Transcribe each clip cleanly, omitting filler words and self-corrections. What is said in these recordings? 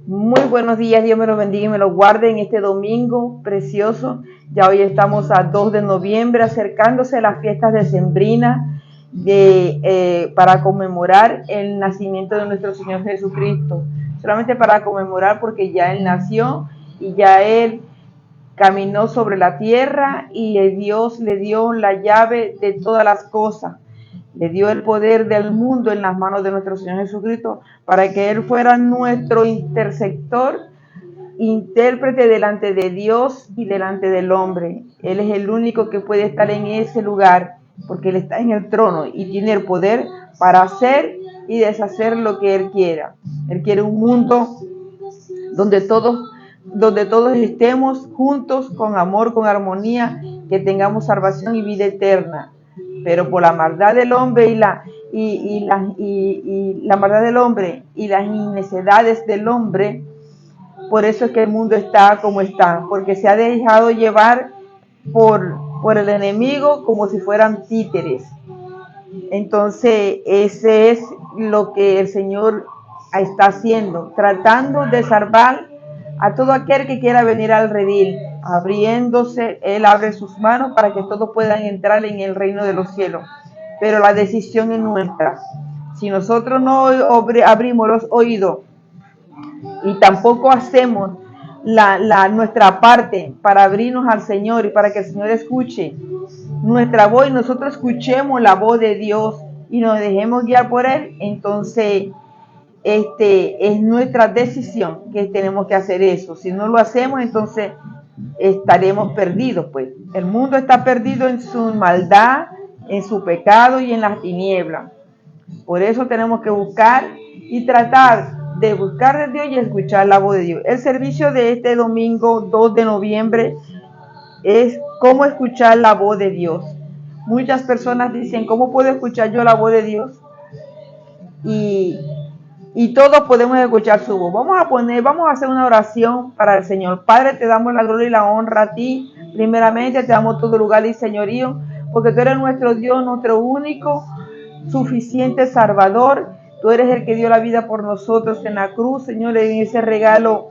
Muy buenos días, Dios me los bendiga y me los guarde en este domingo precioso. Ya hoy estamos a 2 de noviembre, acercándose a las fiestas decembrinas para conmemorar el nacimiento de nuestro Señor Jesucristo. Solamente para conmemorar porque ya Él nació y ya Él caminó sobre la tierra y Dios le dio la llave de todas las cosas. Le dio el poder del mundo en las manos de nuestro Señor Jesucristo para que Él fuera nuestro intercesor, intérprete delante de Dios y delante del hombre. Él es el único que puede estar en ese lugar porque Él está en el trono y tiene el poder para hacer y deshacer lo que Él quiera. Él quiere un mundo donde todos estemos juntos con amor, con armonía, que tengamos salvación y vida eterna. Pero por la maldad del hombre la maldad del hombre y las innecedades del hombre, por eso es que el mundo está como está, porque se ha dejado llevar por el enemigo como si fueran títeres. Entonces, ese es lo que el Señor está haciendo, tratando de salvar a todo aquel que quiera venir al redil, abriéndose. Él abre sus manos para que todos puedan entrar en el reino de los cielos. Pero la decisión es nuestra. Si nosotros no abrimos los oídos y tampoco hacemos nuestra parte para abrirnos al Señor y para que el Señor escuche nuestra voz y nosotros escuchemos la voz de Dios y nos dejemos guiar por Él, entonces es nuestra decisión que tenemos que hacer eso. Si no lo hacemos, entonces estaremos perdidos. Pues el mundo está perdido en su maldad, en su pecado y en las tinieblas. Por eso tenemos que buscar y tratar de buscar de Dios y escuchar la voz de Dios. El servicio de este domingo 2 de noviembre es cómo escuchar la voz de Dios. Muchas personas dicen, ¿cómo puedo escuchar yo la voz de Dios? Y todos podemos escuchar su voz. Vamos a hacer una oración para el Señor. Padre, te damos la gloria y la honra a ti. Primeramente te damos todo lugar y señorío, porque tú eres nuestro Dios, nuestro único, suficiente Salvador. Tú eres el que dio la vida por nosotros en la cruz, Señor, en ese regalo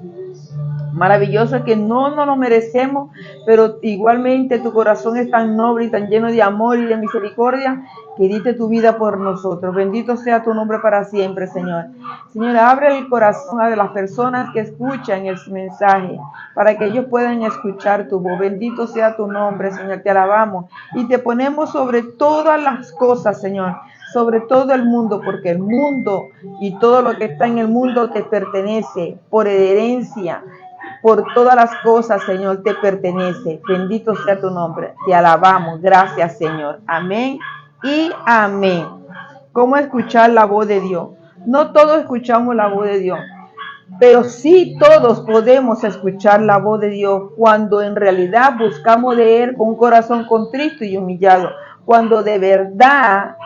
maravilloso que no nos lo merecemos, pero igualmente tu corazón es tan noble y tan lleno de amor y de misericordia que diste tu vida por nosotros. Bendito sea tu nombre para siempre, Señor. Señor, abre el corazón de las personas que escuchan el mensaje para que ellos puedan escuchar tu voz. Bendito sea tu nombre, Señor. Te alabamos y te ponemos sobre todas las cosas, Señor, sobre todo el mundo, porque el mundo y todo lo que está en el mundo te pertenece por herencia. Por todas las cosas, Señor, te pertenece. Bendito sea tu nombre. Te alabamos. Gracias, Señor. Amén y amén. ¿Cómo escuchar la voz de Dios? No todos escuchamos la voz de Dios, pero sí todos podemos escuchar la voz de Dios cuando en realidad buscamos de Él con un corazón contrito y humillado. Cuando de verdad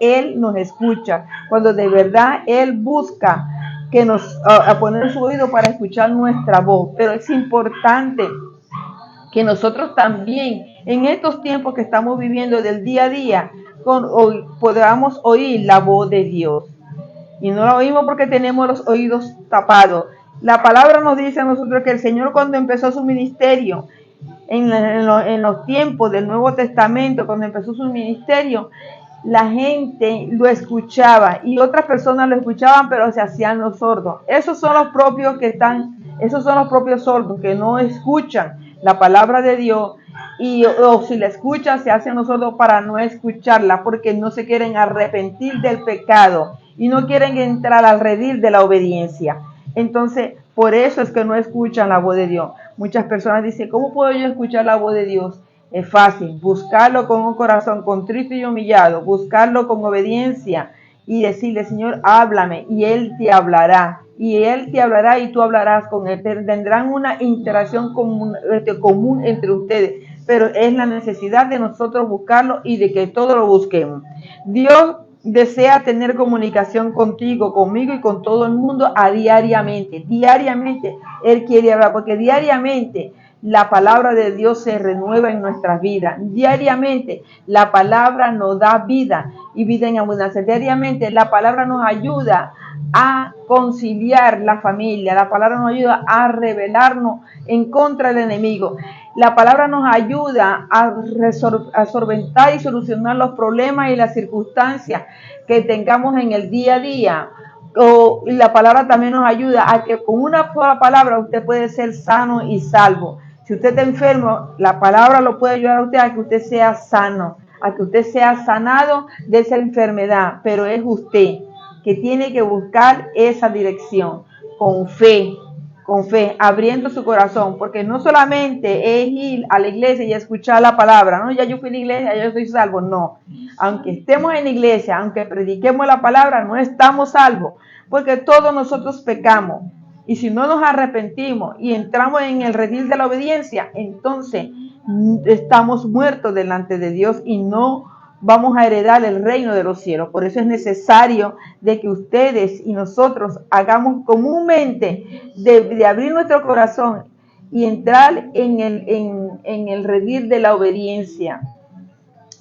Él nos escucha, cuando de verdad Él busca que nos a poner su oído para escuchar nuestra voz. Pero es importante que nosotros también en estos tiempos que estamos viviendo del día a día podamos oír la voz de Dios. Y no la oímos porque tenemos los oídos tapados. La palabra nos dice a nosotros que el Señor, cuando empezó su ministerio en los tiempos del Nuevo Testamento, cuando empezó su ministerio, la gente lo escuchaba y otras personas lo escuchaban, pero se hacían los sordos. Esos son los propios sordos que no escuchan la palabra de Dios, o si la escuchan se hacen los sordos para no escucharla, porque no se quieren arrepentir del pecado y no quieren entrar al redil de la obediencia. Entonces, por eso es que no escuchan la voz de Dios. Muchas personas dicen, ¿cómo puedo yo escuchar la voz de Dios? Es fácil, buscarlo con un corazón contrito y humillado, buscarlo con obediencia y decirle, Señor, háblame, y Él te hablará. Y Él te hablará y tú hablarás con Él. Tendrán una interacción común entre ustedes, pero es la necesidad de nosotros buscarlo y de que todos lo busquemos. Dios desea tener comunicación contigo, conmigo y con todo el mundo diariamente. Diariamente Él quiere hablar, porque diariamente la palabra de Dios se renueva en nuestras vidas. Diariamente la palabra nos da vida y vida en abundancia. Diariamente la palabra nos ayuda a conciliar la familia. La palabra nos ayuda a rebelarnos en contra del enemigo. La palabra nos ayuda a solventar y solucionar los problemas y las circunstancias que tengamos en el día a día. La palabra también nos ayuda a que con una sola palabra usted puede ser sano y salvo. Si usted está enfermo, la palabra lo puede ayudar a usted a que usted sea sano, a que usted sea sanado de esa enfermedad, pero es usted que tiene que buscar esa dirección con fe, abriendo su corazón, porque no solamente es ir a la iglesia y escuchar la palabra, no, ya yo fui a la iglesia, ya yo soy salvo, no. Aunque estemos en la iglesia, aunque prediquemos la palabra, no estamos salvos, porque todos nosotros pecamos. Y si no nos arrepentimos y entramos en el redil de la obediencia, entonces estamos muertos delante de Dios y no vamos a heredar el reino de los cielos. Por eso es necesario de que ustedes y nosotros hagamos comúnmente de abrir nuestro corazón y entrar en el redil de la obediencia.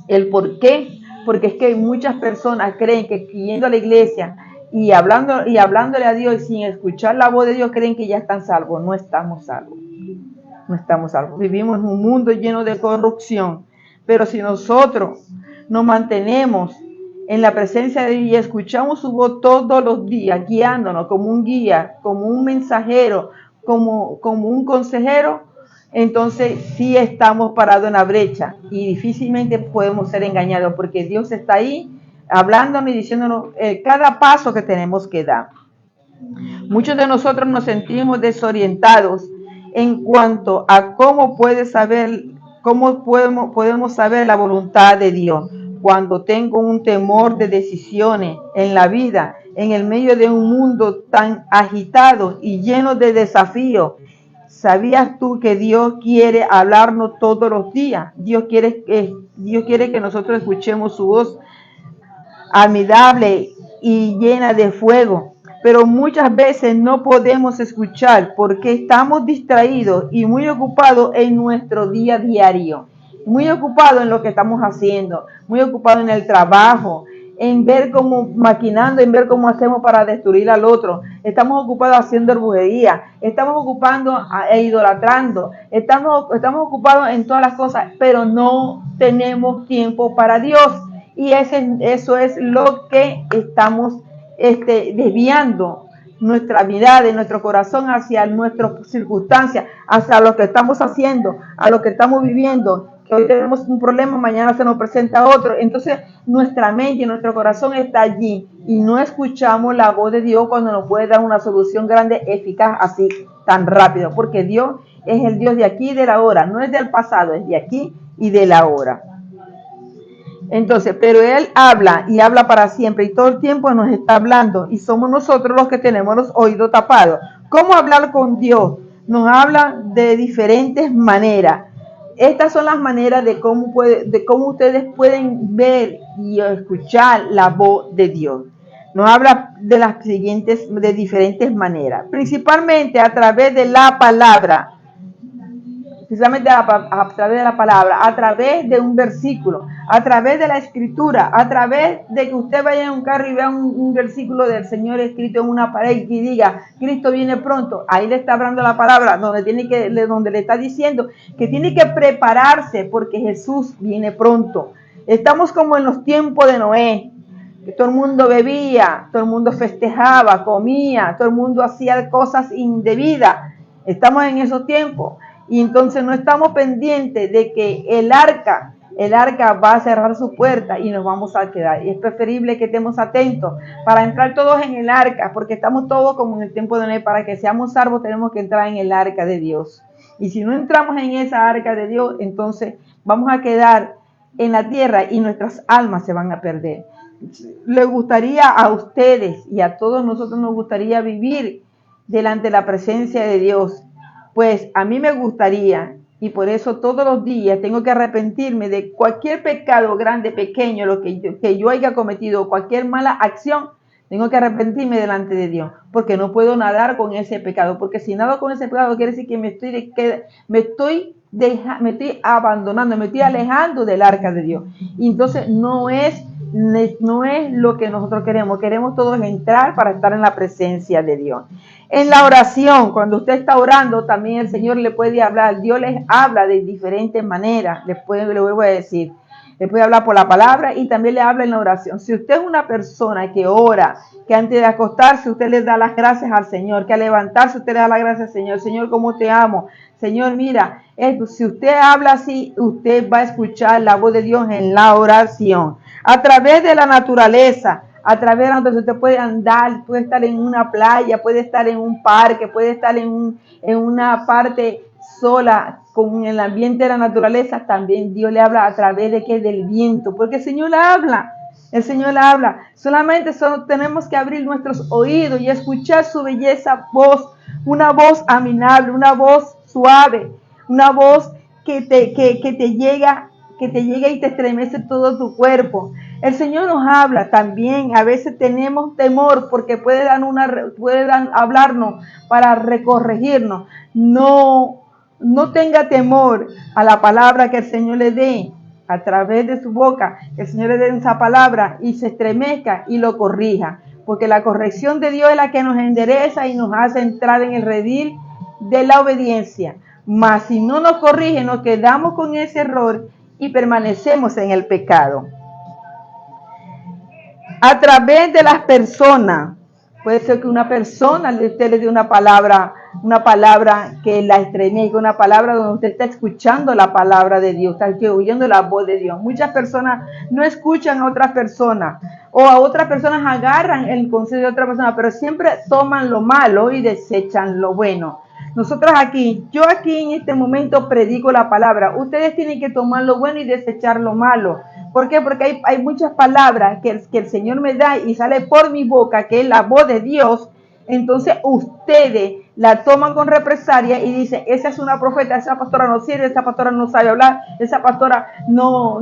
¿El por qué? Porque es que muchas personas creen que yendo a la iglesia y hablándole a Dios sin escuchar la voz de Dios creen que ya están salvos. No estamos salvos. No estamos salvos. Vivimos en un mundo lleno de corrupción. Pero si nosotros nos mantenemos en la presencia de Dios y escuchamos su voz todos los días, guiándonos como un guía, como un mensajero, como un consejero, entonces sí estamos parados en la brecha y difícilmente podemos ser engañados porque Dios está ahí hablándonos y diciéndonos cada paso que tenemos que dar. Muchos de nosotros nos sentimos desorientados en cuanto a cómo podemos saber la voluntad de Dios. Cuando tengo un temor de decisiones en la vida, en el medio de un mundo tan agitado y lleno de desafíos, ¿sabías tú que Dios quiere hablarnos todos los días? Dios quiere que nosotros escuchemos su voz admirable y llena de fuego. Pero muchas veces no podemos escuchar porque estamos distraídos y muy ocupados en nuestro día a diario, muy ocupados en lo que estamos haciendo, muy ocupados en el trabajo, en ver cómo maquinando, en ver cómo hacemos para destruir al otro. Estamos ocupados haciendo brujería, estamos ocupando e idolatrando, estamos ocupados en todas las cosas, pero no tenemos tiempo para Dios. Y eso es lo que estamos desviando nuestra mirada de nuestro corazón hacia nuestras circunstancias, hacia lo que estamos haciendo, a lo que estamos viviendo, que hoy tenemos un problema, mañana se nos presenta otro. Entonces nuestra mente y nuestro corazón está allí y no escuchamos la voz de Dios cuando nos puede dar una solución grande, eficaz, así tan rápido, porque Dios es el Dios de aquí y de la hora, no es del pasado, es de aquí y de la hora. Entonces, pero Él habla y habla para siempre y todo el tiempo nos está hablando y somos nosotros los que tenemos los oídos tapados. ¿Cómo hablar con Dios? Nos habla de diferentes maneras. Estas son las maneras de cómo ustedes pueden ver y escuchar la voz de Dios. Nos habla de diferentes maneras, principalmente a través de la palabra. Precisamente a través de la palabra, a través de un versículo, a través de la escritura, a través de que usted vaya en un carro y vea un versículo del Señor escrito en una pared y diga, Cristo viene pronto. Ahí le está hablando la palabra, donde le está diciendo que tiene que prepararse porque Jesús viene pronto. Estamos como en los tiempos de Noé, que todo el mundo bebía, todo el mundo festejaba, comía, todo el mundo hacía cosas indebidas. Estamos en esos tiempos. Y entonces no estamos pendientes de que el arca va a cerrar su puerta y nos vamos a quedar. Y es preferible que estemos atentos para entrar todos en el arca, porque estamos todos como en el tiempo de Noé. Para que seamos salvos tenemos que entrar en el arca de Dios. Y si no entramos en esa arca de Dios, entonces vamos a quedar en la tierra y nuestras almas se van a perder. Les gustaría a ustedes y a todos nosotros nos gustaría vivir delante de la presencia de Dios. Pues a mí me gustaría, y por eso todos los días tengo que arrepentirme de cualquier pecado grande, pequeño, lo que yo haya cometido, cualquier mala acción, tengo que arrepentirme delante de Dios, porque no puedo nadar con ese pecado, porque si nado con ese pecado quiere decir que me estoy abandonando, me estoy alejando del arca de Dios. Y entonces no es no es lo que nosotros queremos. Queremos todos entrar para estar en la presencia de Dios. En la oración, cuando usted está orando, también el Señor le puede hablar. Dios les habla de diferentes maneras. Le vuelvo a decir. Le puede hablar por la palabra y también le habla en la oración. Si usted es una persona que ora, que antes de acostarse usted le da las gracias al Señor, que al levantarse usted le da las gracias al Señor. Señor, ¿cómo te amo? Señor, mira, si usted habla así, usted va a escuchar la voz de Dios en la oración. A través de la naturaleza, a través de donde usted puede andar, puede estar en una playa, puede estar en un parque, puede estar en una parte sola, con el ambiente de la naturaleza. También Dios le habla a través de qué, del viento, porque el Señor habla. El Señor habla. Solamente tenemos que abrir nuestros oídos y escuchar su belleza voz, una voz amigable, una voz suave, una voz que te llega y te estremece todo tu cuerpo. El Señor nos habla también. A veces tenemos temor porque puede hablarnos para corregirnos. No tenga temor a la palabra que el Señor le dé a través de su boca. Que el Señor le dé esa palabra y se estremezca y lo corrija. Porque la corrección de Dios es la que nos endereza y nos hace entrar en el redil de la obediencia. Mas si no nos corrige, nos quedamos con ese error y permanecemos en el pecado. A través de las personas, puede ser que una persona usted le dé una palabra que la estremezca, una palabra donde usted está escuchando la palabra de Dios, está oyendo la voz de Dios. Muchas personas no escuchan a otras personas, o a otras personas agarran el consejo de otra persona, pero siempre toman lo malo y desechan lo bueno. Yo aquí en este momento predico la palabra. Ustedes tienen que tomar lo bueno y desechar lo malo. ¿Por qué? Porque hay muchas palabras que el Señor me da y sale por mi boca, que es la voz de Dios. Entonces ustedes la toman con represalia y dicen, esa es una profeta, esa pastora no sirve, esa pastora no sabe hablar, esa pastora no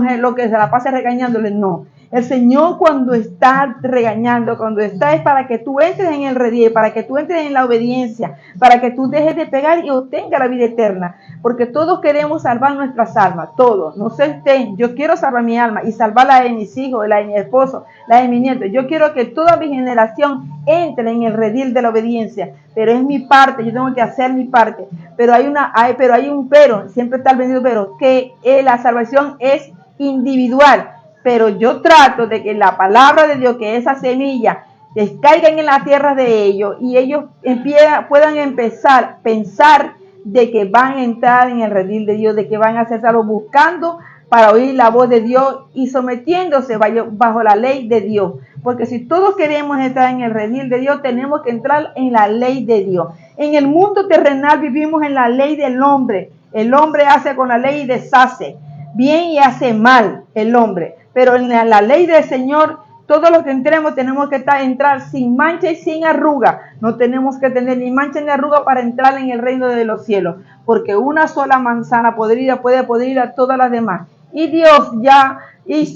es lo que se la pase regañándole. No. El Señor cuando está regañando, cuando está es para que tú entres en el redil, para que tú entres en la obediencia, para que tú dejes de pegar y obtenga la vida eterna. Porque todos queremos salvar nuestras almas, todos. No sé usted, yo quiero salvar mi alma y salvar la de mis hijos, la de mi esposo, la de mi nieto. Yo quiero que toda mi generación entre en el redil de la obediencia. Pero es mi parte, yo tengo que hacer mi parte. Pero hay un pero, siempre está el bendito pero, que la salvación es individual. Pero yo trato de que la palabra de Dios, que esa semilla, descaigan en la tierra de ellos y ellos puedan empezar a pensar de que van a entrar en el redil de Dios, de que van a ser salvos buscando para oír la voz de Dios y sometiéndose bajo la ley de Dios. Porque si todos queremos entrar en el redil de Dios, tenemos que entrar en la ley de Dios. En el mundo terrenal vivimos en la ley del hombre. El hombre hace con la ley y deshace. Bien y hace mal el hombre. Pero en la ley del Señor, todos los que entremos tenemos que entrar sin mancha y sin arruga. No tenemos que tener ni mancha ni arruga para entrar en el reino de los cielos. Porque una sola manzana podrida puede podrir a todas las demás. Y Dios ya el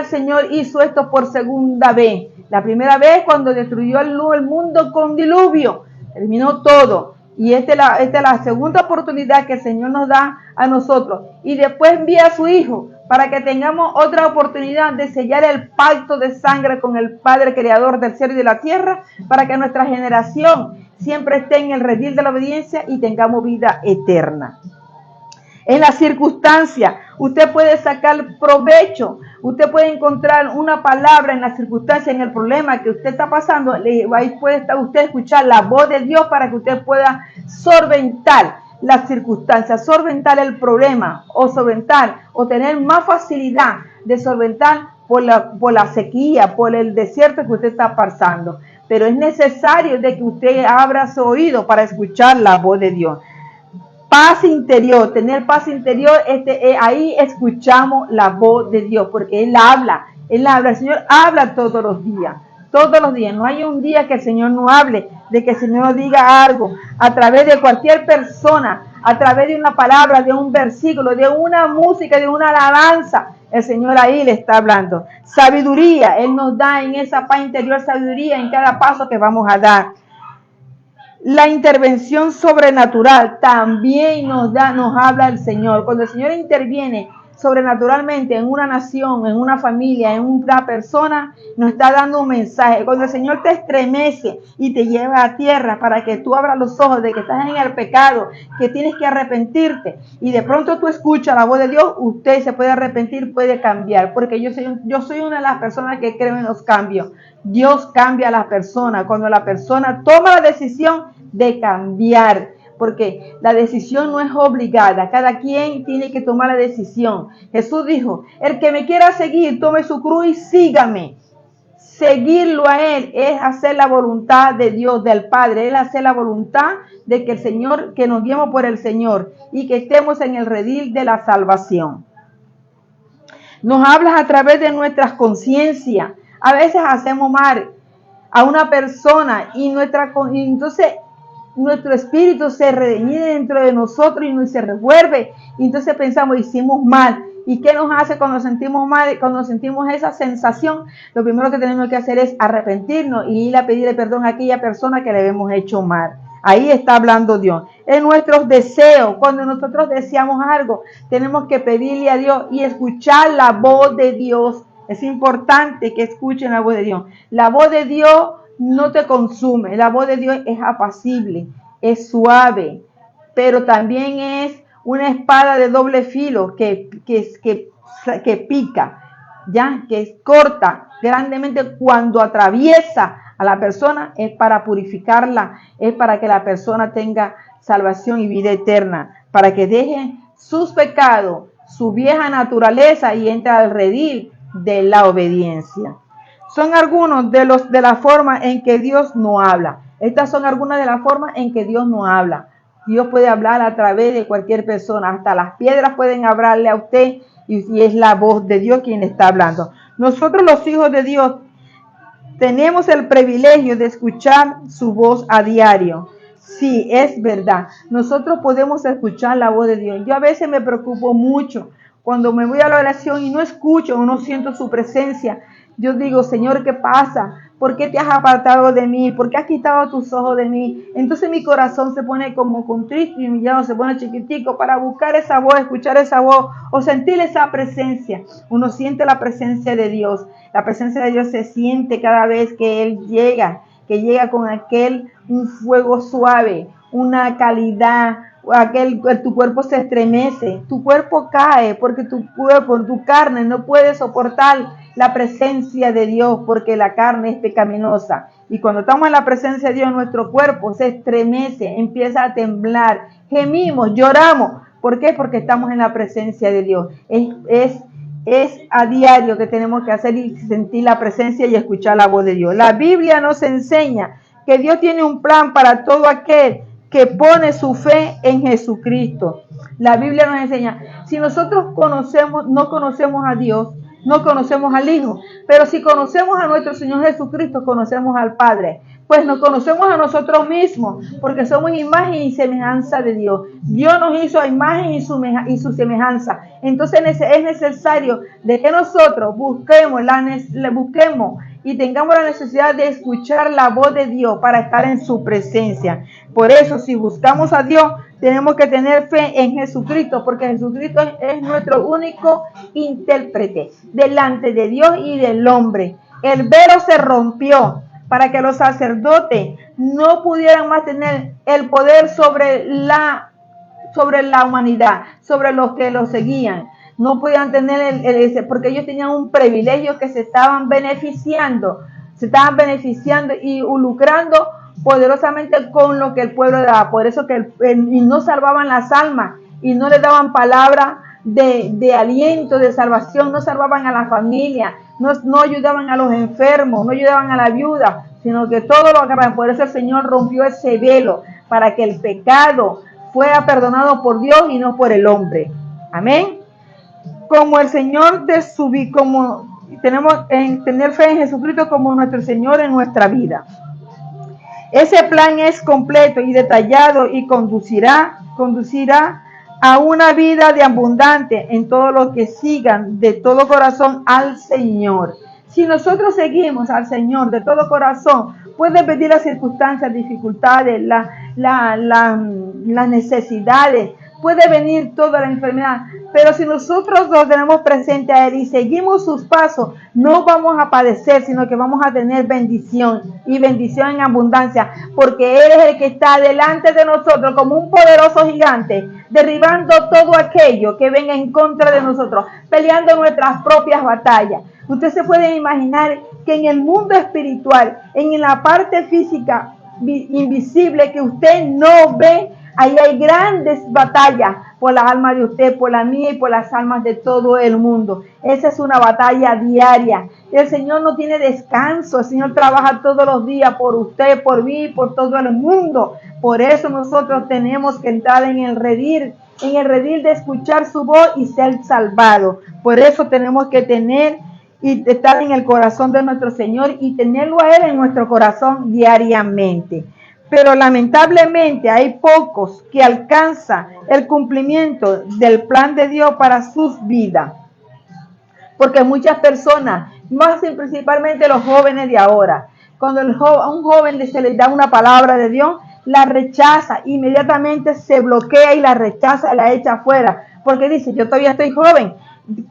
Señor hizo esto por segunda vez. La primera vez cuando destruyó el mundo con diluvio. Terminó todo. Y esta es la segunda oportunidad que el Señor nos da a nosotros. Y después envía a su Hijo para que tengamos otra oportunidad de sellar el pacto de sangre con el Padre Creador del cielo y de la tierra, para que nuestra generación siempre esté en el redil de la obediencia y tengamos vida eterna. En las circunstancias, usted puede sacar provecho, usted puede encontrar una palabra en la circunstancia, en el problema que usted está pasando, ahí puede usted escuchar la voz de Dios para que usted pueda solventar las circunstancias, solventar el problema o tener más facilidad de solventar por la sequía, por el desierto que usted está pasando. Pero es necesario de que usted abra su oído para escuchar la voz de Dios. Paz interior, tener paz interior, ahí escuchamos la voz de Dios, porque Él habla, el Señor habla todos los días, no hay un día que el Señor no hable, de que el Señor nos diga algo, a través de cualquier persona, a través de una palabra, de un versículo, de una música, de una alabanza, el Señor ahí le está hablando. Sabiduría, Él nos da en esa paz interior sabiduría en cada paso que vamos a dar. La intervención sobrenatural también nos habla el Señor. Cuando el Señor interviene sobrenaturalmente en una nación, en una familia, en una persona, nos está dando un mensaje. Cuando el Señor te estremece y te lleva a tierra para que tú abras los ojos de que estás en el pecado, que tienes que arrepentirte, y de pronto tú escuchas la voz de Dios, usted se puede arrepentir, puede cambiar, porque yo soy una de las personas que creo en los cambios. Dios cambia a las personas cuando la persona toma la decisión de cambiar, porque la decisión no es obligada, cada quien tiene que tomar la decisión. Jesús dijo, el que me quiera seguir, tome su cruz y sígame. Seguirlo a Él es hacer la voluntad de Dios, del Padre, es hacer la voluntad de que el Señor, que nos guiemos por el Señor y que estemos en el redil de la salvación. Nos hablas a través de nuestras conciencias. A veces hacemos mal a una persona y entonces nuestro espíritu se redeñide dentro de nosotros y se revuelve. Y entonces pensamos, hicimos mal. ¿Y qué nos hace cuando sentimos mal? Cuando sentimos esa sensación, lo primero que tenemos que hacer es arrepentirnos y ir a pedirle perdón a aquella persona que le hemos hecho mal. Ahí está hablando Dios. En nuestros deseos, cuando nosotros deseamos algo, tenemos que pedirle a Dios y escuchar la voz de Dios. Es importante que escuchen la voz de Dios. La voz de Dios no te consume. La voz de Dios es apacible, es suave, pero también es una espada de doble filo que pica, ya, que es corta grandemente cuando atraviesa a la persona, es para purificarla, es para que la persona tenga salvación y vida eterna, para que deje sus pecados, su vieja naturaleza y entre al redil de la obediencia. Son algunos de las formas en que Dios no habla. Estas son algunas de las formas en que Dios no habla. Dios puede hablar a través de cualquier persona. Hasta las piedras pueden hablarle a usted y es la voz de Dios quien está hablando. Nosotros los hijos de Dios tenemos el privilegio de escuchar su voz a diario. Sí, es verdad. Nosotros podemos escuchar la voz de Dios. Yo a veces me preocupo mucho cuando me voy a la oración y no escucho o no siento su presencia. Yo digo, Señor, ¿qué pasa? ¿Por qué te has apartado de mí? ¿Por qué has quitado tus ojos de mí? Entonces mi corazón se pone como contrito y mi llano se pone chiquitico para buscar esa voz, escuchar esa voz o sentir esa presencia. Uno siente la presencia de Dios. La presencia de Dios se siente cada vez que Él llega, que llega con un fuego suave, una calidad, tu cuerpo se estremece, tu cuerpo cae porque tu carne no puede soportar la presencia de Dios porque la carne es pecaminosa. Y cuando estamos en la presencia de Dios, nuestro cuerpo se estremece, empieza a temblar, gemimos, lloramos. ¿Por qué? Porque estamos en la presencia de Dios. Es a diario que tenemos que hacer y sentir la presencia y escuchar la voz de Dios. La Biblia nos enseña que Dios tiene un plan para todo aquel que pone su fe en Jesucristo. La Biblia nos enseña, si nosotros no conocemos a Dios, no conocemos al Hijo, pero si conocemos a nuestro Señor Jesucristo, conocemos al Padre, pues nos conocemos a nosotros mismos, porque somos imagen y semejanza de Dios. Dios nos hizo a imagen y su semejanza. Entonces es necesario de que nosotros busquemos y tengamos la necesidad de escuchar la voz de Dios para estar en su presencia. Por eso, si buscamos a Dios, tenemos que tener fe en Jesucristo, porque Jesucristo es nuestro único intérprete delante de Dios y del hombre. El velo se rompió para que los sacerdotes no pudieran más tener el poder sobre la humanidad, sobre los que los seguían. No podían tener porque ellos tenían un privilegio que se estaban beneficiando y lucrando poderosamente con lo que el pueblo daba. Por eso y no salvaban las almas y no le daban palabra de aliento, de salvación, no salvaban a la familia, no ayudaban a los enfermos, no ayudaban a la viuda, sino que todo lo agarraban. Por eso el Señor rompió ese velo para que el pecado fuera perdonado por Dios y no por el hombre. Amén. Como el Señor como tenemos en tener fe en Jesucristo como nuestro Señor en nuestra vida. Ese plan es completo y detallado y conducirá a una vida de abundante en todos los que sigan de todo corazón al Señor. Si nosotros seguimos al Señor de todo corazón, pueden venir las circunstancias, dificultades, las necesidades, puede venir toda la enfermedad, pero si nosotros lo tenemos presente a Él y seguimos sus pasos, no vamos a padecer, sino que vamos a tener bendición y bendición en abundancia, porque Él es el que está delante de nosotros como un poderoso gigante, derribando todo aquello que venga en contra de nosotros, peleando nuestras propias batallas. Usted se puede imaginar que en el mundo espiritual, en la parte física invisible que usted no ve, ahí hay grandes batallas por la alma de usted, por la mía y por las almas de todo el mundo. Esa es una batalla diaria. El Señor no tiene descanso. El Señor trabaja todos los días por usted, por mí, por todo el mundo. Por eso nosotros tenemos que entrar en el redil de escuchar su voz y ser salvados. Por eso tenemos que tener y estar en el corazón de nuestro Señor y tenerlo a Él en nuestro corazón diariamente. Pero lamentablemente hay pocos que alcanzan el cumplimiento del plan de Dios para sus vidas. Porque muchas personas, más principalmente los jóvenes de ahora, cuando a un joven se le da una palabra de Dios, la rechaza, inmediatamente se bloquea y la rechaza, la echa afuera, porque dice, yo todavía estoy joven,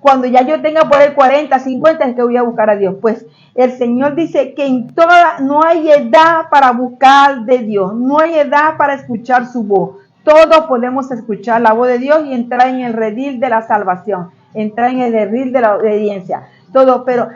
cuando ya yo tenga por el 40, 50 es que voy a buscar a Dios. Pues el Señor dice que no hay edad para buscar de Dios, no hay edad para escuchar su voz. Todos podemos escuchar la voz de Dios y entrar en el redil de la salvación, entrar en el redil de la obediencia. Todo, pero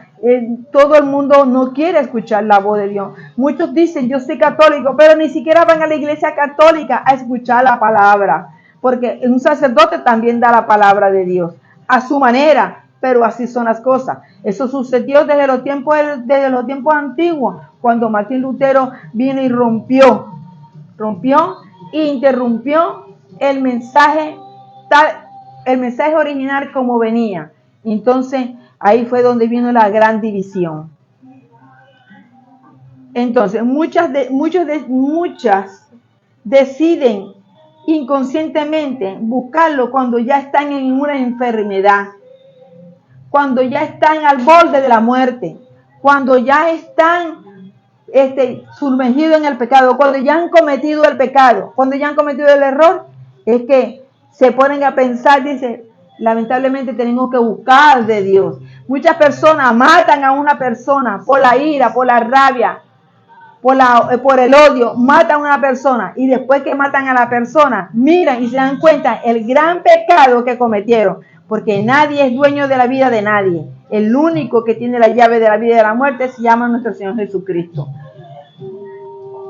todo el mundo no quiere escuchar la voz de Dios. Muchos dicen, yo soy católico, pero ni siquiera van a la iglesia católica a escuchar la palabra, porque un sacerdote también da la palabra de Dios a su manera, pero así son las cosas. Eso sucedió desde los tiempos antiguos, cuando Martín Lutero vino y rompió e interrumpió el mensaje original como venía. Entonces ahí fue donde vino la gran división. Entonces muchas deciden inconscientemente buscarlo cuando ya están en una enfermedad, cuando ya están al borde de la muerte, cuando ya están sumergidos en el pecado, cuando ya han cometido el pecado, cuando ya han cometido el error, es que se ponen a pensar, dice, lamentablemente tenemos que buscar de Dios. Muchas personas matan a una persona por la ira, por la rabia, por el odio, matan a una persona y después que matan a la persona, miran y se dan cuenta el gran pecado que cometieron, porque nadie es dueño de la vida de nadie. El único que tiene la llave de la vida y de la muerte se llama nuestro Señor Jesucristo.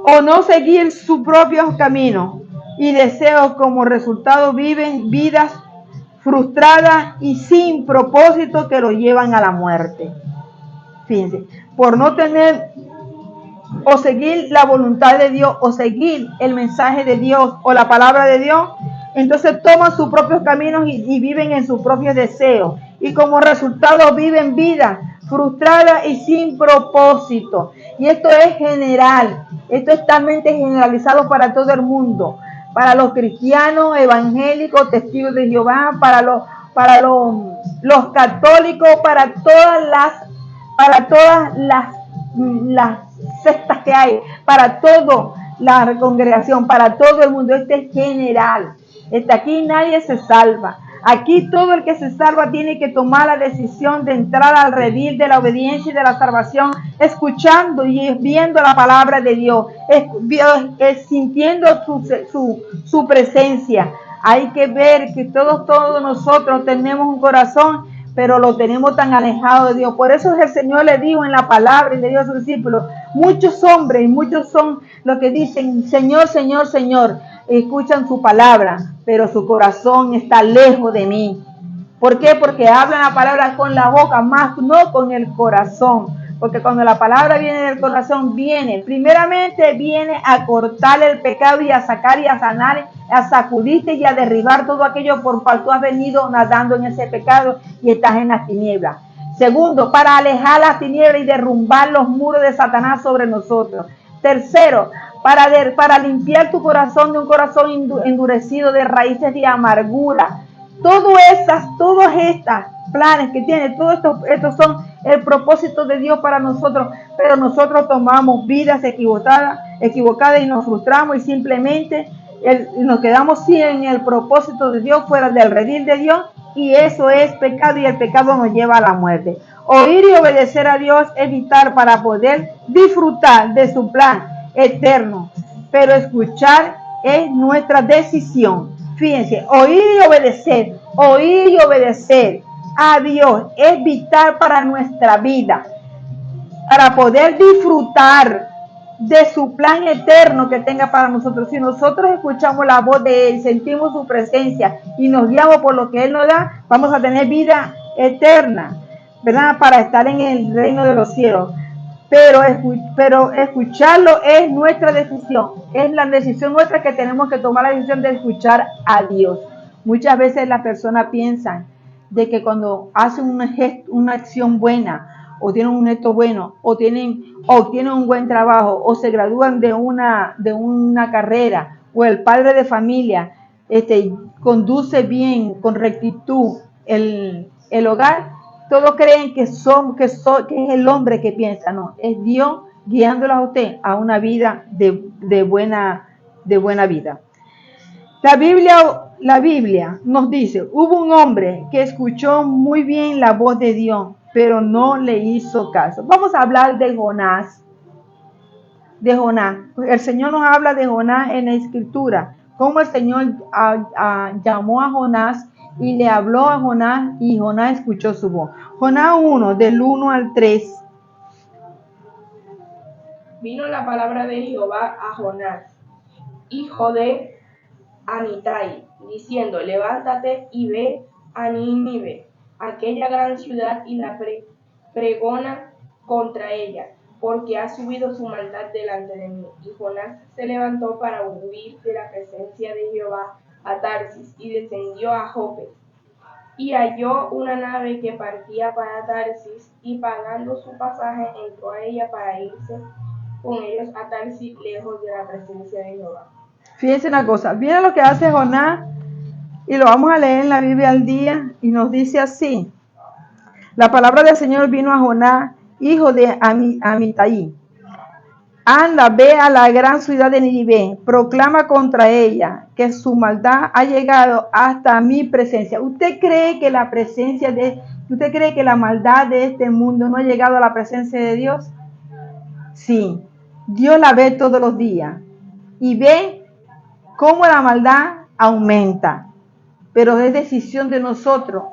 O no seguir su propio camino y deseos, como resultado viven vidas frustradas y sin propósito que los llevan a la muerte. Fíjense, por no tener o seguir la voluntad de Dios, o seguir el mensaje de Dios, o la palabra de Dios, entonces toman sus propios caminos y viven en sus propios deseos. Y como resultado viven vidas frustradas y sin propósito. Y esto es general, esto es totalmente generalizado para todo el mundo. Para los cristianos, evangélicos, testigos de Jehová, para los católicos, para todas las sectas que hay, para toda la congregación, para todo el mundo. Este es general. Aquí nadie se salva. Aquí todo el que se salva tiene que tomar la decisión de entrar al redil de la obediencia y de la salvación, escuchando y viendo la palabra de Dios, sintiendo su presencia. Hay que ver que todos nosotros tenemos un corazón, pero lo tenemos tan alejado de Dios. Por eso el Señor le dijo en la palabra y le dijo a sus discípulos, muchos hombres, muchos son los que dicen, Señor, Señor, Señor, escuchan su palabra, pero su corazón está lejos de mí. ¿Por qué? Porque hablan la palabra con la boca, más no con el corazón. Porque cuando la palabra viene del corazón, primeramente viene a cortar el pecado y a sacar y a sanar, a sacudirte y a derribar todo aquello por cual tú has venido nadando en ese pecado y estás en las tinieblas. Segundo, para alejar las tinieblas y derrumbar los muros de Satanás sobre nosotros. Tercero, para limpiar tu corazón de un corazón endurecido de raíces de amargura. Todos estos planes que tiene, todos estos son el propósito de Dios para nosotros, pero nosotros tomamos vidas equivocadas y nos frustramos y simplemente nos quedamos sin el propósito de Dios, fuera del redil de Dios, y eso es pecado, y el pecado nos lleva a la muerte. Oír y obedecer a Dios es vital para poder disfrutar de su plan eterno, pero escuchar es nuestra decisión. Fíjense, oír y obedecer a Dios es vital para nuestra vida, para poder disfrutar de su plan eterno que tenga para nosotros. Si nosotros escuchamos la voz de Él, sentimos su presencia y nos guiamos por lo que Él nos da, vamos a tener vida eterna, ¿verdad? Para estar en el reino de los cielos. Pero escucharlo es nuestra decisión, es la decisión nuestra, que tenemos que tomar la decisión de escuchar a Dios. Muchas veces las personas piensan de que cuando hacen una acción buena, o tienen un gesto bueno, o tienen un buen trabajo, o se gradúan de una carrera, o el padre de familia conduce bien, con rectitud el hogar, todos creen que es el hombre que piensa. No, es Dios guiándolos a usted a una vida de buena vida. La Biblia nos dice, hubo un hombre que escuchó muy bien la voz de Dios, pero no le hizo caso. Vamos a hablar de Jonás. El Señor nos habla de Jonás en la Escritura, cómo el Señor llamó a Jonás y le habló a Jonás, y Jonás escuchó su voz. Jonás 1, del 1 al 3. Vino la palabra de Jehová a Jonás, hijo de Amitai, diciendo, levántate y ve a Nínive, aquella gran ciudad, y la pregona contra ella, porque ha subido su maldad delante de mí. Y Jonás se levantó para huir de la presencia de Jehová a Tarsis, y descendió a Jope, y halló una nave que partía para Tarsis, y pagando su pasaje entró a ella para irse con ellos a Tarsis, lejos de la presencia de Jehová. Fíjense una cosa, miren lo que hace Jonás, y lo vamos a leer en la Biblia al día, y nos dice así: la palabra del Señor vino a Jonás, hijo de Amitai. Anda, ve a la gran ciudad de Nínive, proclama contra ella que su maldad ha llegado hasta mi presencia. ¿Usted cree que la maldad de este mundo no ha llegado a la presencia de Dios? Sí, Dios la ve todos los días y ve cómo la maldad aumenta. Pero es decisión de nosotros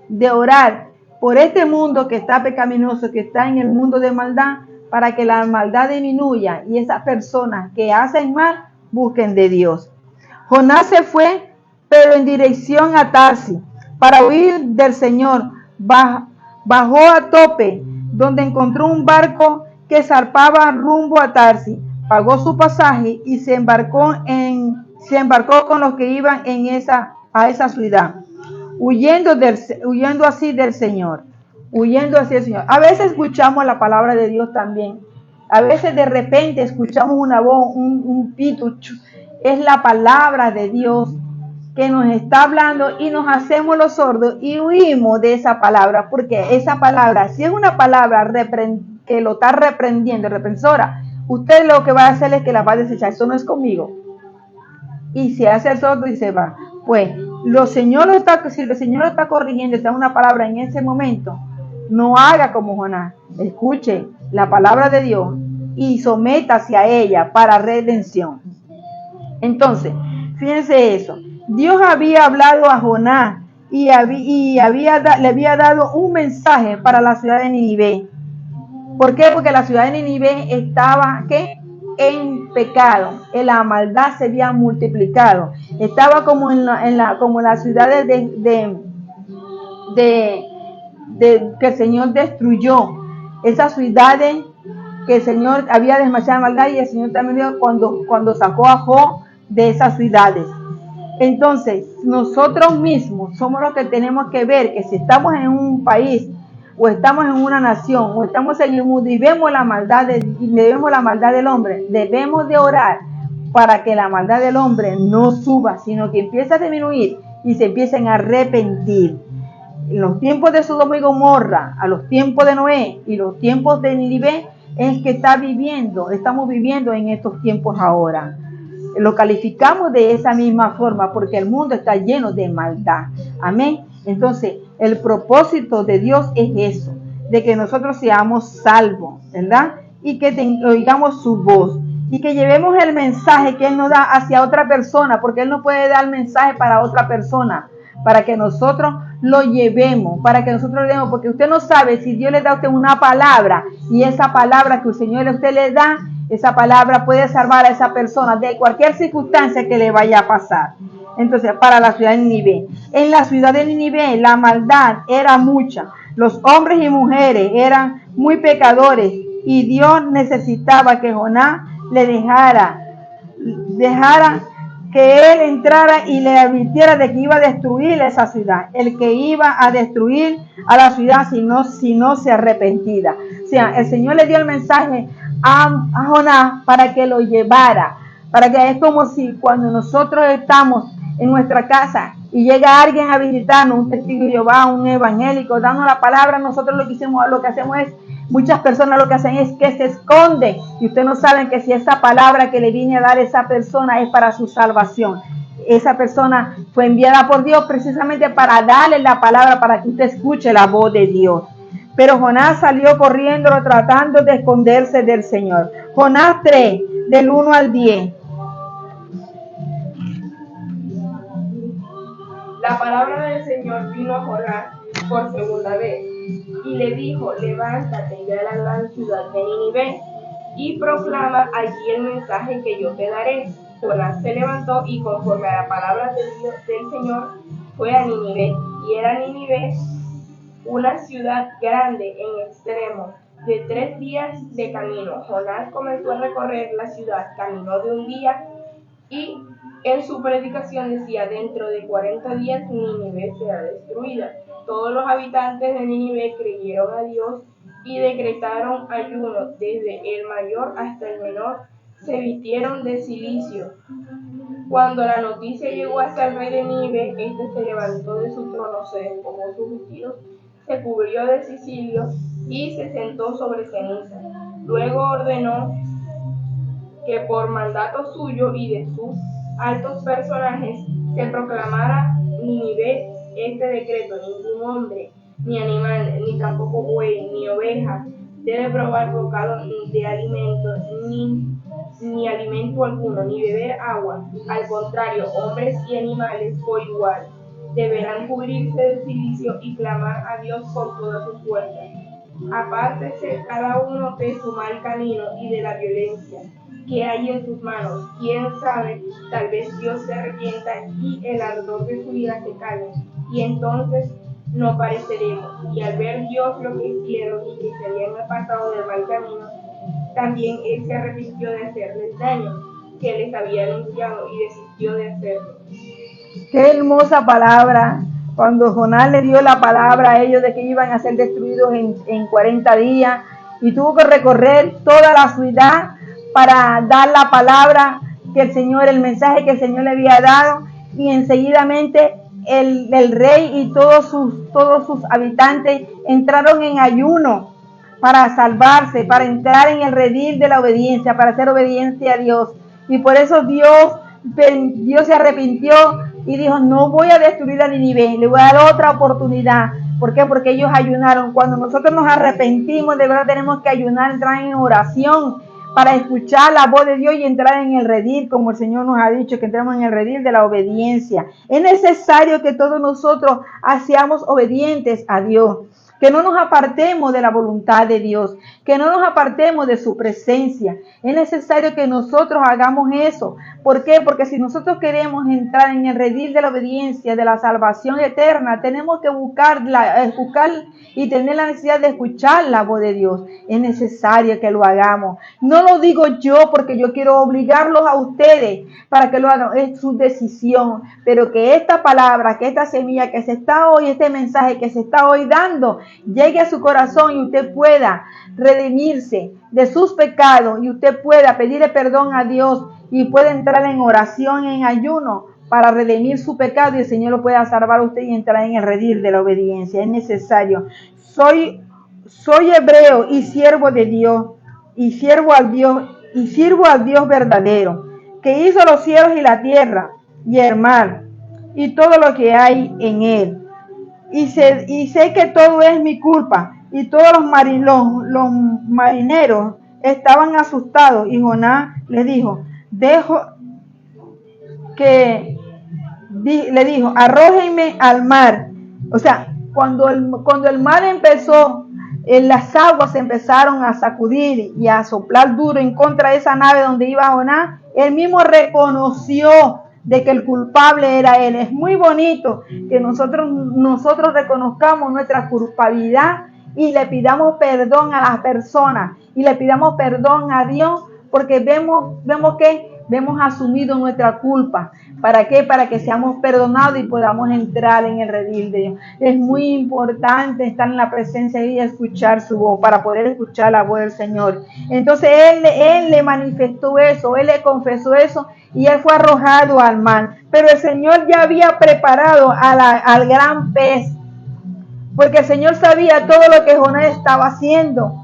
de orar por este mundo que está pecaminoso, que está en el mundo de maldad, para que la maldad disminuya y esas personas que hacen mal busquen de Dios. Jonás se fue, pero en dirección a Tarsis, para huir del Señor. Bajó a Tope, donde encontró un barco que zarpaba rumbo a Tarsis. Pagó su pasaje y se embarcó con los que iban a esa ciudad, huyendo así del Señor. A veces escuchamos la palabra de Dios también. A veces de repente escuchamos una voz, un pito. Es la palabra de Dios que nos está hablando y nos hacemos los sordos y huimos de esa palabra, porque esa palabra, si es una palabra que lo está reprendiendo, reprensora, usted lo que va a hacer es que la va a desechar. Eso no es conmigo. Y se hace el sordo y se va. Pues, si el Señor lo está corrigiendo, está una palabra en ese momento, no haga como Jonás. Escuche la palabra de Dios y sométase a ella para redención. Entonces, fíjense eso. Dios había hablado a Jonás y le había dado un mensaje para la ciudad de Nínive. ¿Por qué? Porque la ciudad de Nínive estaba en pecado. La maldad se había multiplicado. Estaba como en las ciudades que el Señor destruyó. Esas ciudades que el Señor había demasiada maldad, y el Señor también vio cuando sacó a Job de esas ciudades. Entonces, nosotros mismos somos los que tenemos que ver que si estamos en un país, o estamos en una nación, o estamos en el mundo y vemos la maldad del hombre, debemos de orar para que la maldad del hombre no suba, sino que empiece a disminuir y se empiecen a arrepentir. En los tiempos de Sodoma y Gomorra, a los tiempos de Noé y los tiempos de Nínive, es que estamos viviendo en estos tiempos ahora. lo calificamos de esa misma forma porque el mundo está lleno de maldad. Amén. Entonces, el propósito de Dios es eso, de que nosotros seamos salvos, ¿verdad? Y que oigamos su voz y que llevemos el mensaje que Él nos da hacia otra persona, porque Él no puede dar mensaje para otra persona, para que nosotros lo llevemos, para que nosotros lo leemos, porque usted no sabe si Dios le da a usted una palabra y esa palabra que el Señor a usted le da, esa palabra puede salvar a esa persona de cualquier circunstancia que le vaya a pasar. Entonces, para la ciudad de Nínive, en la ciudad de Nínive la maldad era mucha, los hombres y mujeres eran muy pecadores y Dios necesitaba que Jonás le dejara que él entrara y le advirtiera de que iba a destruir esa ciudad, el que iba a destruir a la ciudad si no se arrepentía. O sea, el Señor le dio el mensaje a Jonás para que lo llevara, para que es como si cuando nosotros estamos en nuestra casa y llega alguien a visitarnos, un testigo de Jehová, un evangélico, dando la palabra, nosotros lo que hacemos es, muchas personas lo que hacen es que se esconden y ustedes no saben que si esa palabra que le viene a dar esa persona es para su salvación. Esa persona fue enviada por Dios precisamente para darle la palabra para que usted escuche la voz de Dios. Pero Jonás salió corriendo tratando de esconderse del Señor. Jonás 3, del 1 al 10. La palabra del Señor vino a Jonás por segunda vez y le dijo: levántate y ve a la gran ciudad de Nínive y proclama allí el mensaje que yo te daré. Jonás se levantó y conforme a la palabra del Señor fue a Nínive, y era Nínive una ciudad grande en extremo, de 3 días de camino. Jonás comenzó a recorrer la ciudad, caminó de un día y en su predicación decía: dentro de 40 días Nínive será destruida. Todos los habitantes de Nínive creyeron a Dios y decretaron ayuno, desde el mayor hasta el menor se vistieron de cilicio. Cuando la noticia llegó hasta el rey de Nínive, este se levantó de su trono, se despojó sus vestidos, se cubrió de cilicio y se sentó sobre ceniza. Luego ordenó que por mandato suyo y de sus altos personajes se proclamara Nínive este decreto: ningún hombre, ni animal, ni tampoco buey, ni oveja debe probar bocado de alimento, ni alimento alguno, ni beber agua. Al contrario, hombres y animales por igual deberán cubrirse de cilicio y clamar a Dios con todas sus fuerzas. Apártese cada uno de su mal camino y de la violencia que hay en sus manos. Quién sabe, tal vez Dios se arrepienta y el ardor de su ira se calme, y entonces no pareceremos. Y al ver Dios lo que hicieron y que se habían apartado del mal camino, también Él se arrepintió de hacerles daño que les había anunciado y desistió de hacerlo. Qué hermosa palabra. Cuando Jonás le dio la palabra a ellos de que iban a ser destruidos en 40 días y tuvo que recorrer toda la ciudad para dar la palabra que el mensaje que el Señor le había dado, y enseguidamente el rey y todos sus habitantes entraron en ayuno para salvarse, para entrar en el redil de la obediencia, para hacer obediencia a Dios. Y por eso Dios se arrepintió y dijo: no voy a destruir a Nínive, le voy a dar otra oportunidad. ¿Por qué? Porque ellos ayunaron. Cuando nosotros nos arrepentimos, de verdad tenemos que ayunar, entrar en oración para escuchar la voz de Dios y entrar en el redil, como el Señor nos ha dicho, que entremos en el redil de la obediencia. Es necesario que todos nosotros seamos obedientes a Dios, que no nos apartemos de la voluntad de Dios, que no nos apartemos de su presencia. Es necesario que nosotros hagamos eso. ¿Por qué? Porque si nosotros queremos entrar en el redil de la obediencia, de la salvación eterna, tenemos que buscar y tener la necesidad de escuchar la voz de Dios. Es necesario que lo hagamos. No lo digo yo porque yo quiero obligarlos a ustedes para que lo hagan. Es su decisión. Pero que esta palabra, que esta semilla que se está hoy, este mensaje que se está hoy dando, llegue a su corazón y usted pueda redimirse de sus pecados y usted pueda pedirle perdón a Dios y pueda entrar en oración, en ayuno para redimir su pecado, y el Señor lo pueda salvar a usted y entrar en el redil de la obediencia. Es necesario. Soy hebreo y siervo de Dios, y sirvo al Dios verdadero, que hizo los cielos y la tierra y el mar y todo lo que hay en él. Y sé que todo es mi culpa. Y todos los marineros estaban asustados. Y Jonás le dijo, arrójenme al mar. O sea, cuando el mar empezó, las aguas empezaron a sacudir y a soplar duro en contra de esa nave donde iba Jonás, él mismo reconoció de que el culpable era él. Es muy bonito que nosotros reconozcamos nuestra culpabilidad y le pidamos perdón a las personas y le pidamos perdón a Dios, porque vemos asumido nuestra culpa. ¿Para qué? Para que seamos perdonados y podamos entrar en el redil de Dios. Es muy importante estar en la presencia de Dios y escuchar su voz, para poder escuchar la voz del Señor. Entonces él le manifestó eso, él le confesó eso, y él fue arrojado al mar. Pero el Señor ya había preparado al gran pez, porque el Señor sabía todo lo que Jonás estaba haciendo.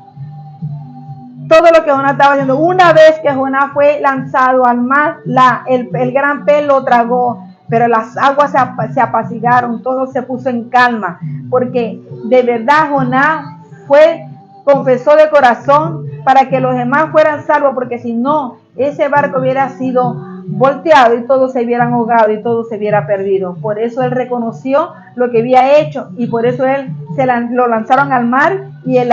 Todo lo que Jonás estaba haciendo. Una vez que Jonás fue lanzado al mar, el gran pez lo tragó, pero las aguas se apaciguaron, todo se puso en calma, porque de verdad Jonás confesó de corazón para que los demás fueran salvos, porque si no, ese barco hubiera sido volteado y todos se hubieran ahogado y todo se hubiera perdido. Por eso él reconoció lo que había hecho, y por eso lo lanzaron al mar, y el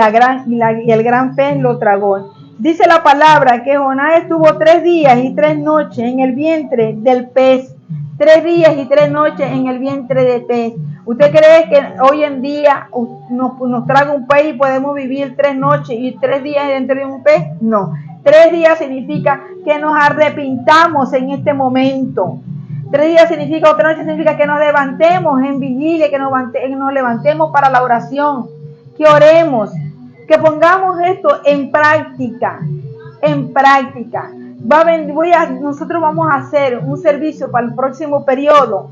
gran pez lo tragó. Dice la palabra que Jonás estuvo 3 días y 3 noches en el vientre del pez. 3 días y 3 noches en el vientre del pez. ¿Usted cree que hoy en día nos traga un pez y podemos vivir 3 noches y 3 días dentro de un pez? No. 3 días significa que nos arrepintamos en este momento. 3 días significa, otra noche significa que nos levantemos en vigilia, que nos levantemos para la oración, que oremos, que pongamos esto en práctica. Nosotros vamos a hacer un servicio para el próximo periodo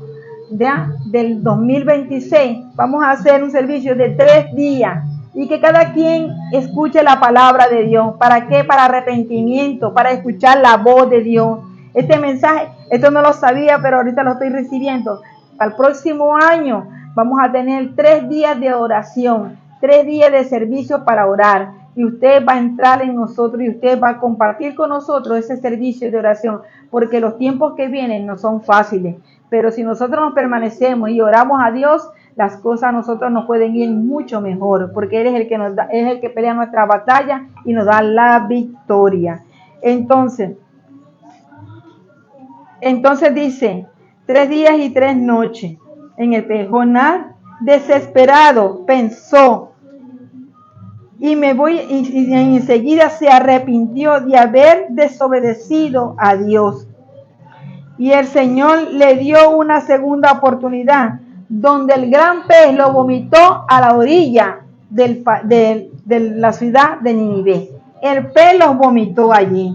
del 2026. Vamos a hacer un servicio de 3 días, y que cada quien escuche la palabra de Dios. ¿Para qué? Para arrepentimiento, para escuchar la voz de Dios. Este mensaje, esto no lo sabía, pero ahorita lo estoy recibiendo. Para el próximo año vamos a tener 3 días de oración, 3 días de servicio para orar, y usted va a entrar en nosotros y usted va a compartir con nosotros ese servicio de oración, porque los tiempos que vienen no son fáciles, pero si nosotros nos permanecemos y oramos a Dios, las cosas a nosotros nos pueden ir mucho mejor, porque Él es el que pelea nuestra batalla y nos da la victoria. Entonces dice, 3 días y 3 noches en el pez. Jonás, desesperado, pensó, y enseguida se arrepintió de haber desobedecido a Dios. Y el Señor le dio una segunda oportunidad, donde el gran pez lo vomitó a la orilla de la ciudad de Nínive. El pez los vomitó allí,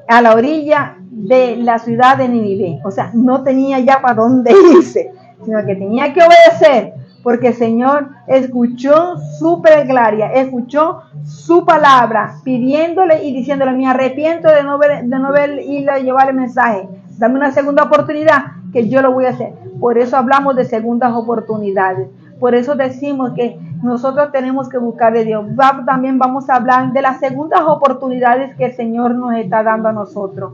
a la orilla de la ciudad de Nínive. O sea, no tenía ya para dónde irse, sino que tenía que obedecer, porque el Señor escuchó su plegaria, escuchó su palabra, pidiéndole y diciéndole, me arrepiento de no haber ido a llevar el mensaje. Dame una segunda oportunidad, que yo lo voy a hacer. Por eso hablamos de segundas oportunidades. Por eso decimos que nosotros tenemos que buscar de Dios. También vamos a hablar de las segundas oportunidades que el Señor nos está dando a nosotros.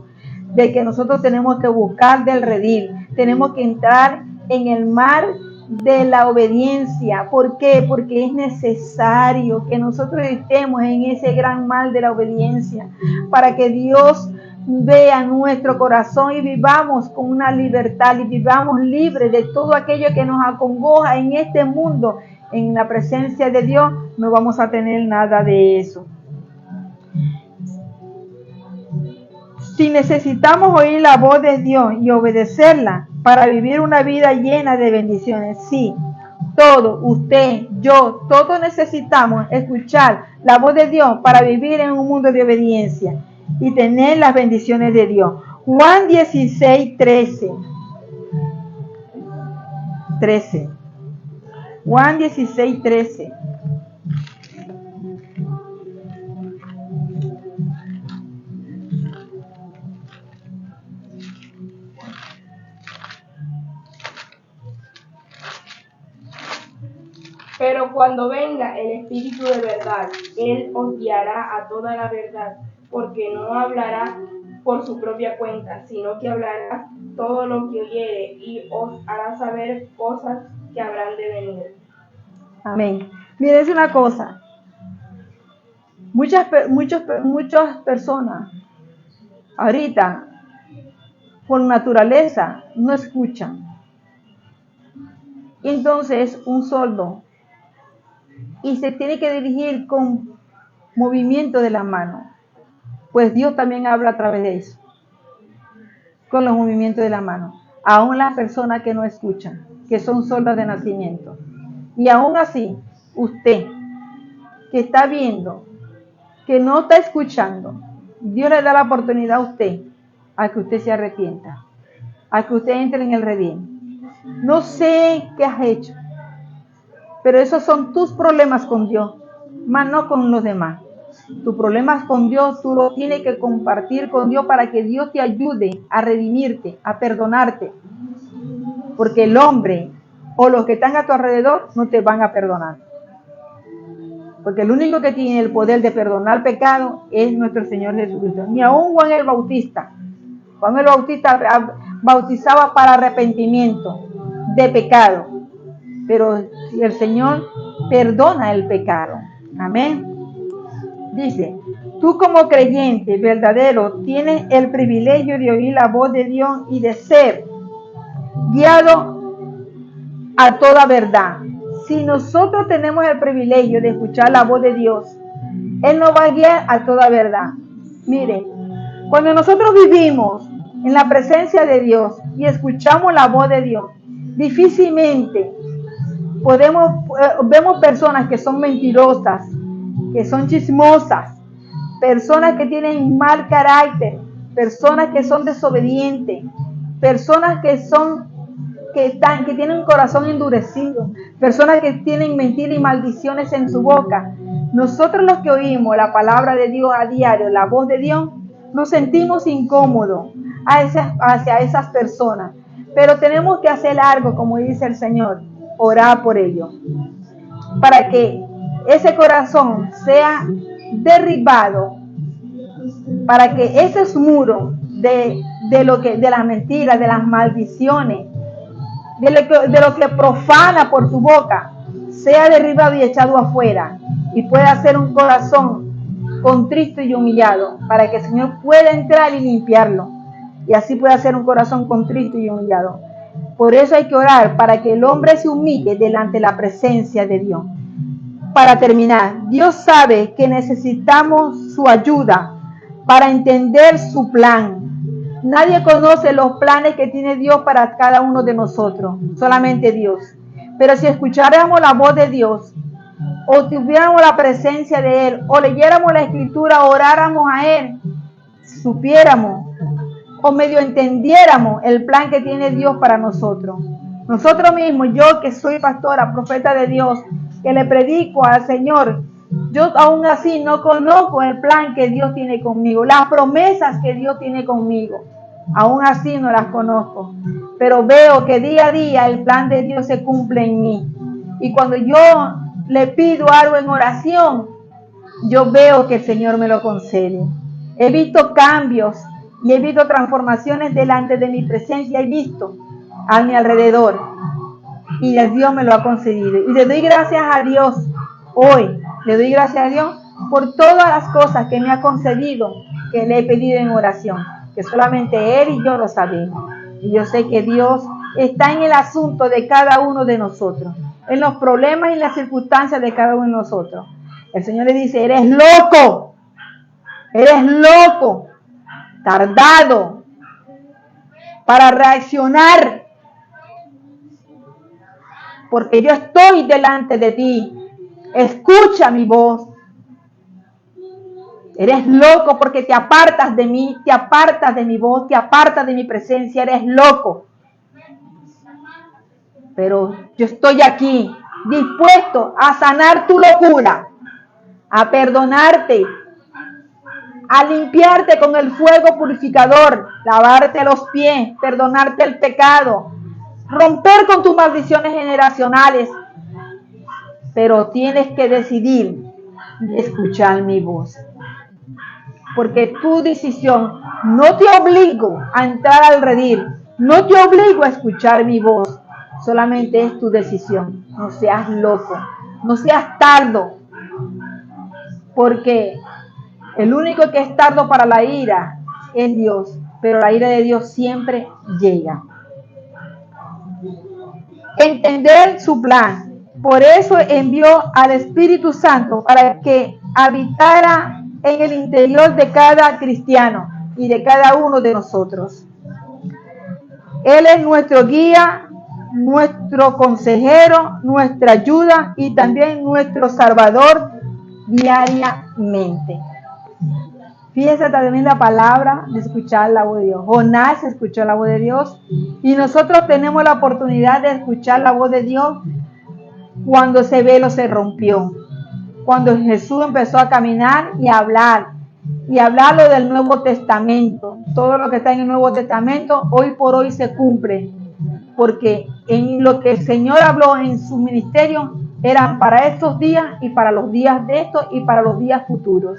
De que nosotros tenemos que buscar del redil. Tenemos que entrar en el mar de la obediencia. ¿Por qué? Porque es necesario que nosotros estemos en ese gran mar de la obediencia, para que Dios vea nuestro corazón y vivamos con una libertad y vivamos libres de todo aquello que nos acongoja en este mundo. En la presencia de Dios no vamos a tener nada de eso. Si necesitamos oír la voz de Dios y obedecerla para vivir una vida llena de bendiciones, sí, todo, usted, yo, todos necesitamos escuchar la voz de Dios para vivir en un mundo de obediencia y tener las bendiciones de Dios. Juan 16, 13. Juan 16, 13. Pero cuando venga el Espíritu de verdad, Él os guiará a toda la verdad, porque no hablará por su propia cuenta, sino que hablará todo lo que oyere y os hará saber cosas que habrán de venir. Amén. Miren, es una cosa. Muchas personas ahorita, por naturaleza, no escuchan. Entonces, un sordo y se tiene que dirigir con movimiento de la mano, pues Dios también habla a través de eso, con los movimientos de la mano. Aún las personas que no escuchan, que son sordas de nacimiento. Y aún así, usted que está viendo, que no está escuchando, Dios le da la oportunidad a usted a que usted se arrepienta, a que usted entre en el redil. No sé qué has hecho, pero esos son tus problemas con Dios, más no con los demás. Tus problemas con Dios, tú los tienes que compartir con Dios para que Dios te ayude a redimirte, a perdonarte. Porque el hombre o los que están a tu alrededor no te van a perdonar. Porque el único que tiene el poder de perdonar pecado es nuestro Señor Jesucristo. Ni aún Juan el Bautista. Juan el Bautista bautizaba para arrepentimiento de pecado. Pero el Señor perdona el pecado. Amén. Dice, tú como creyente verdadero tienes el privilegio de oír la voz de Dios y de ser guiado a toda verdad. Si nosotros tenemos el privilegio de escuchar la voz de Dios, Él nos va a guiar a toda verdad. Mire, cuando nosotros vivimos en la presencia de Dios y escuchamos la voz de Dios, difícilmente vemos personas que son mentirosas, que son chismosas, personas que tienen mal carácter, personas que son desobedientes, personas que tienen un corazón endurecido, personas que tienen mentiras y maldiciones en su boca. Nosotros los que oímos la palabra de Dios a diario, la voz de Dios, nos sentimos incómodos hacia esas personas, pero tenemos que hacer algo, como dice el Señor, orar por ellos, para que ese corazón sea derribado, para que esos muros de las mentiras, de las maldiciones, de lo que profana por tu boca, sea derribado y echado afuera, y pueda ser un corazón contrito y humillado, para que el Señor pueda entrar y limpiarlo, y así pueda ser un corazón contrito y humillado. Por eso hay que orar, para que el hombre se humille delante de la presencia de Dios. Para terminar, Dios sabe que necesitamos su ayuda para entender su plan. Nadie conoce los planes que tiene Dios para cada uno de nosotros, solamente Dios. Pero si escucháramos la voz de Dios, o tuviéramos la presencia de Él, o leyéramos la Escritura, oráramos a Él, supiéramos o medio entendiéramos el plan que tiene Dios para nosotros. Nosotros mismos, yo que soy pastora, profeta de Dios, que le predico al Señor, yo aún así no conozco el plan que Dios tiene conmigo, las promesas que Dios tiene conmigo, aún así no las conozco, pero veo que día a día el plan de Dios se cumple en mí, y cuando yo le pido algo en oración, yo veo que el Señor me lo concede. He visto cambios y he visto transformaciones delante de mi presencia, he visto a mi alrededor, y Dios me lo ha concedido, y le doy gracias a Dios hoy. Le doy gracias a Dios por todas las cosas que me ha concedido, que le he pedido en oración, que solamente Él y yo lo sabemos. Y yo sé que Dios está en el asunto de cada uno de nosotros, en los problemas y las circunstancias de cada uno de nosotros. El Señor le dice, eres loco, tardado para reaccionar, porque yo estoy delante de ti. Escucha mi voz. Eres loco porque te apartas de mí, te apartas de mi voz, te apartas de mi presencia, eres loco. Pero yo estoy aquí, dispuesto a sanar tu locura, a perdonarte, a limpiarte con el fuego purificador, lavarte los pies, perdonarte el pecado, romper con tus maldiciones generacionales. pero tienes que decidir escuchar mi voz. Porque tu decisión, no te obligo a entrar al redil, no te obligo a escuchar mi voz, solamente es tu decisión. No seas loco, no seas tardo, porque el único que es tardo para la ira es Dios, pero la ira de Dios siempre llega. Entender su plan. Por eso envió al Espíritu Santo para que habitara en el interior de cada cristiano y de cada uno de nosotros. Él es nuestro guía, nuestro consejero, nuestra ayuda y también nuestro salvador diariamente. Fíjense también la palabra de escuchar la voz de Dios. Jonás escuchó la voz de Dios y nosotros tenemos la oportunidad de escuchar la voz de Dios cuando ese velo se rompió. Cuando Jesús empezó a caminar y a hablar lo del Nuevo Testamento. Todo lo que está en el Nuevo Testamento hoy por hoy se cumple. Porque en lo que el Señor habló en su ministerio eran para estos días y para los días de estos y para los días futuros.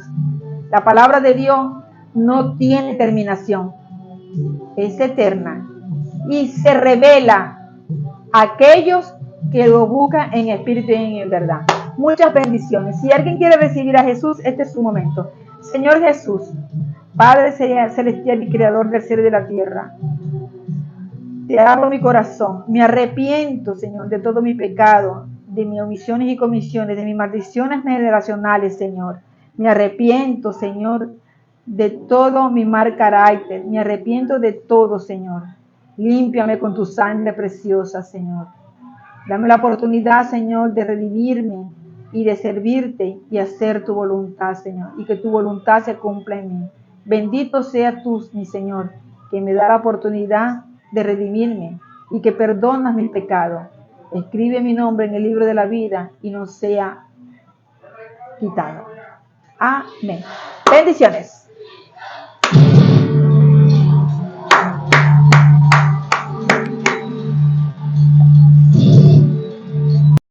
La palabra de Dios no tiene terminación, es eterna y se revela a aquellos que lo buscan en espíritu y en verdad. Muchas bendiciones. Si alguien quiere recibir a Jesús, este es su momento. Señor Jesús, Padre celestial y creador del cielo y de la tierra, te abro mi corazón. Me arrepiento, Señor, de todo mi pecado, de mis omisiones y comisiones, de mis maldiciones generacionales, Señor. Me arrepiento, Señor, de todo mi mal carácter. Me arrepiento de todo, Señor. Límpiame con tu sangre preciosa, Señor. Dame la oportunidad, Señor, de redimirme y de servirte y hacer tu voluntad, Señor. Y que tu voluntad se cumpla en mí. Bendito seas tú, mi Señor, que me da la oportunidad de redimirme y que perdonas mis pecados. Escribe mi nombre en el libro de la vida y no sea quitado. Amén. Bendiciones.